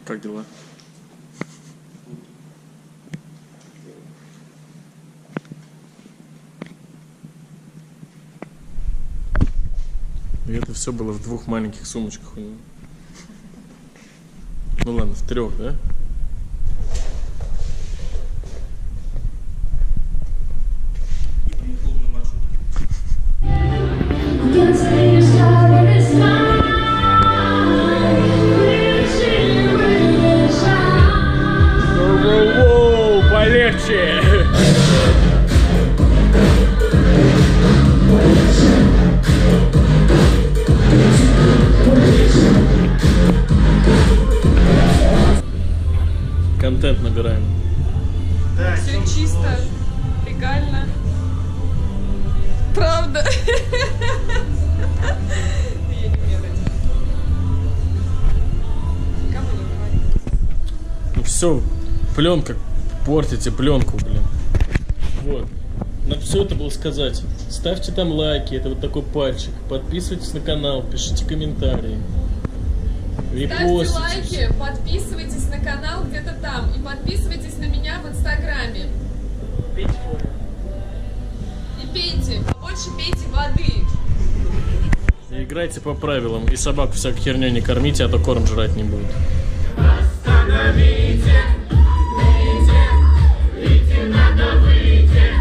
Как дела? И это все было в 2 маленьких сумочках у него. Ну ладно, в 3, да? Воу-воу-воу, полегче! Контент набираем. Да, все чисто, легально. Правда. Я не умею врать. Кому не говори? Ну все, пленка, портите пленку, блин. Вот. Надо все это было сказать. Ставьте там лайки, это вот такой пальчик. Подписывайтесь на канал, пишите комментарии. Ставьте лайки, подписывайтесь на канал где-то там. И подписывайтесь на меня в инстаграме. И пейте, побольше пейте воды. И играйте по правилам. И собаку всякой херней не кормите, а то корм жрать не будет. Остановите, выйти, выйти надо выйти.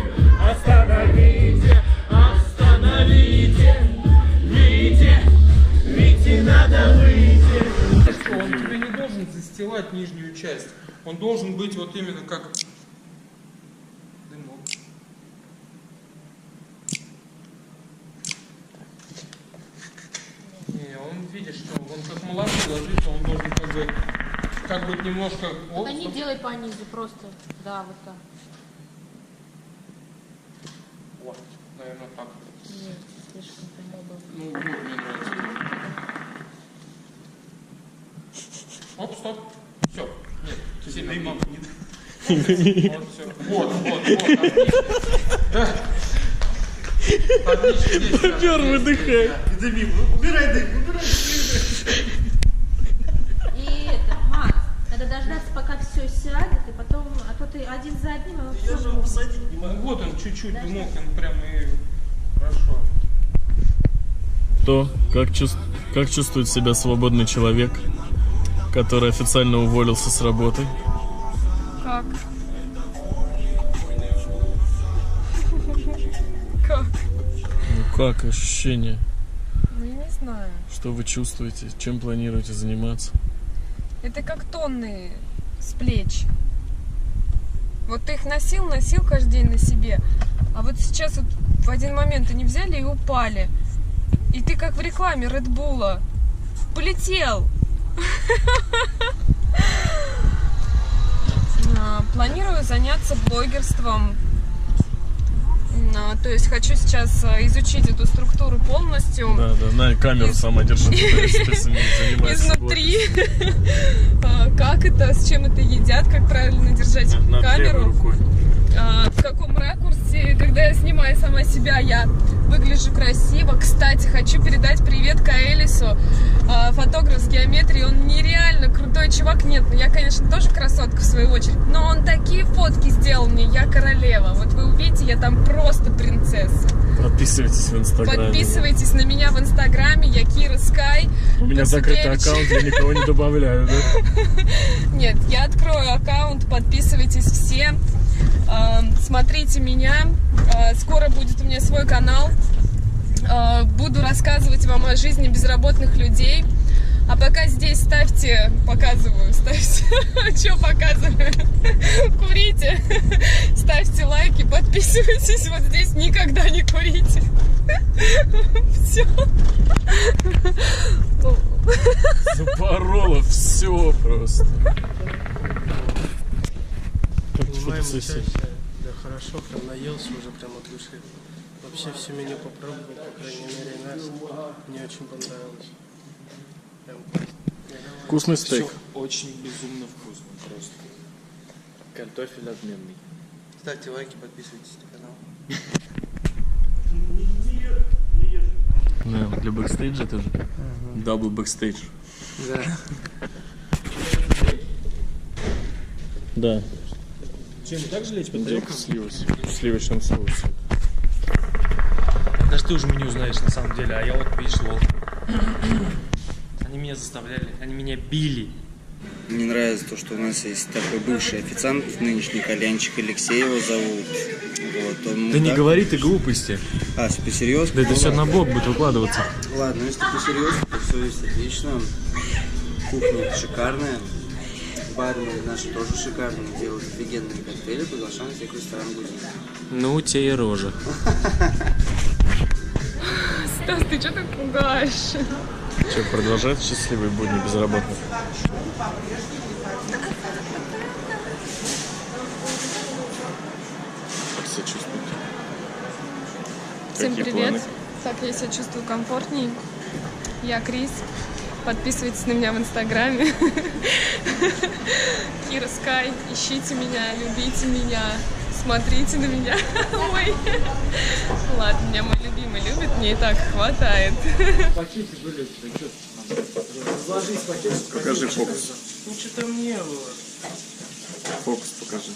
Остановите, остановите, выйти, выйти надо выйти. Он тебе не должен застилать нижнюю часть. Он должен быть вот именно как дымок. Не, он видишь, что он как молоко ложится, он должен как бы немножко. Да не делай по низу, просто. Да, вот так. Вот, наверное, так. Нет, слишком прямо. Ну, вот мне нравится. Оп, стоп. Все. Нет, сильно дымок нет. Вот, все. Вот. Отлично. Попёр, выдыхай. Дыми, убирай дым, убирай дым. И это, Макс, надо дождаться, пока все сядет, и потом, а то ты один за одним, а Я же его посадить не могу. Ну, вот он чуть-чуть дымок, он прям и хорошо. То, как чувствует себя свободный человек, который официально уволился с работы? Как? Как? Ну как ощущение? Ну, я не знаю. Что вы чувствуете? Чем планируете заниматься? Это как тонны с плеч. Вот ты их носил каждый день на себе. А вот сейчас вот в один момент они взяли и упали. И ты как в рекламе Red Bull полетел. Планирую заняться блогерством. То есть хочу сейчас изучить эту структуру полностью. Да, на камеру сама держи, если ты занимаешься Изнутри. Как это, с чем это едят, как правильно держать камеру. Рукой. В каком ракурсе, когда я снимаю сама себя, я выгляжу красиво. Кстати, хочу передать привет Каэлису, фотограф с геометрией. Он нереально крутой чувак. Нет, ну я, конечно, тоже красотка в свою очередь, но он такие фотки сделал мне, я королева. Вот вы увидите, я там просто принцесса. Подписывайтесь в инстаграме. Подписывайтесь на меня в инстаграме, я Кира Скай. У меня закрытый аккаунт, я никого не добавляю, да? Нет, я открою аккаунт, подписывайтесь все. Смотрите меня, скоро будет у меня свой канал, буду рассказывать вам о жизни безработных людей, а пока здесь ставьте, показываю, ставьте, что показываю, курите, ставьте лайки, подписывайтесь, вот здесь никогда не курите, все. Запорола все просто. Фотосессия. Да хорошо, прям наелся уже прям от души. Вообще все меню попробовал, по крайней мере, раз. Мне очень понравилось. Прям Вкусный стейк. Очень безумно вкусно просто. Картофель отменный. ставьте лайки, подписывайтесь на канал. Да, для бэкстейджа тоже. Дабл бэкстейдж. Да. Да. Чем, так же лечь под В сливочном соусе. Даже ты уже меня узнаешь на самом деле, а я вот, видишь, лол. Они меня заставляли, они меня били. Мне нравится то, что у нас есть такой бывший официант, нынешний Кальянчик, Алексей его зовут. Вот, он Да не так- говори ты глупости. А, серьезно? Да это все на бок будет выкладываться. Ладно, если ты серьезно, то все есть отлично. Кухня шикарная. Бармены наши тоже шикарные, делают офигенные коктейли. Приглашаем всех в ресторан «Гудин». Ну, те и рожа. Стас, ты что так пугаешь? Что, продолжать счастливые будни безработных? Как себя чувствуете? Всем Какие привет. планы? Так, я себя чувствую комфортней. Я Крис. Подписывайтесь на меня в Инстаграме. Кира Скай. Ищите меня, любите меня, смотрите на меня. Ой. Ладно, меня мой любимый любит, мне и так хватает. Покажи фокус. Ну что там не было. Фокус покажи.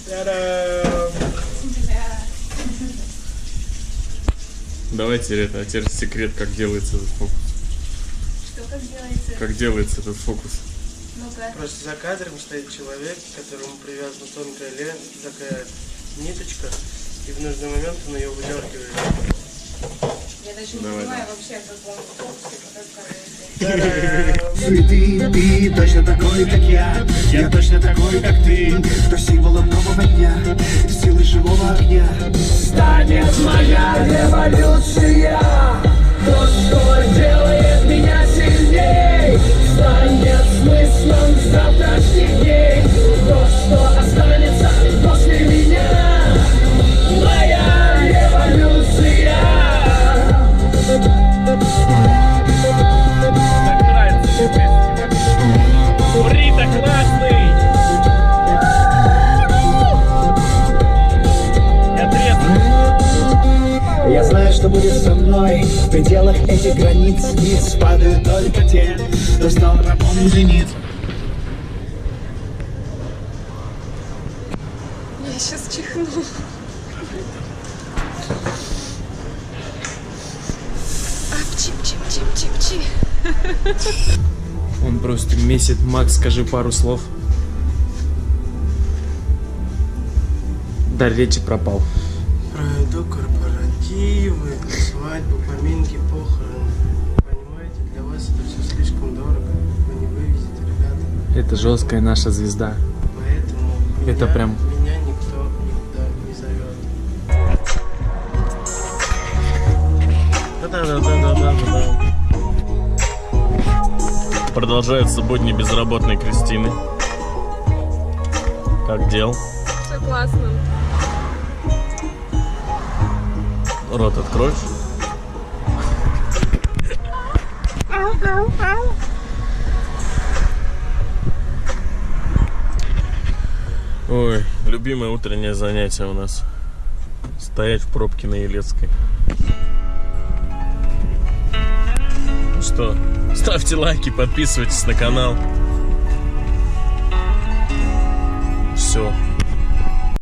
Та-дам! Давайте это, теперь секрет, как делается этот фокус. Что как делается? Как делается этот фокус. Ну-ка. Просто за кадром стоит человек, к которому привязана тонкая такая ниточка, и в нужный момент он ее выдергивает. Я даже не Давай, понимаю вообще, о каком фокусе, Ты точно такой, как я точно такой, как ты. Кто символом нового дня, силы живого огня. Станет моя революция, то, что делает меня сильней. Станет смыслом завтрашних дней, то, что останется после меня. Моя революция. Рита классный! Я знаю, что будет со мной в пределах этих границ. Ниц падают только те, кто стал рабом зениц. Я сейчас чихну. Апчип-чип-чип-чип-чи. Он просто месяц. Макс, скажи пару слов. Дар речи пропал. Проведу корпоративы, свадьбу, поминки, похороны. Понимаете, для вас это все слишком дорого. Вы не вывезете, ребята. Это жесткая наша звезда. Поэтому Это прям- меня никто никуда не зовет. Да-да-да-да-да-да. Продолжаются будни безработной Кристины. Как дел? Все классно. Рот открой. Ой, любимое утреннее занятие у нас. Стоять в пробке на Елецкой. Ну что, ставьте лайки, подписывайтесь на канал. Все.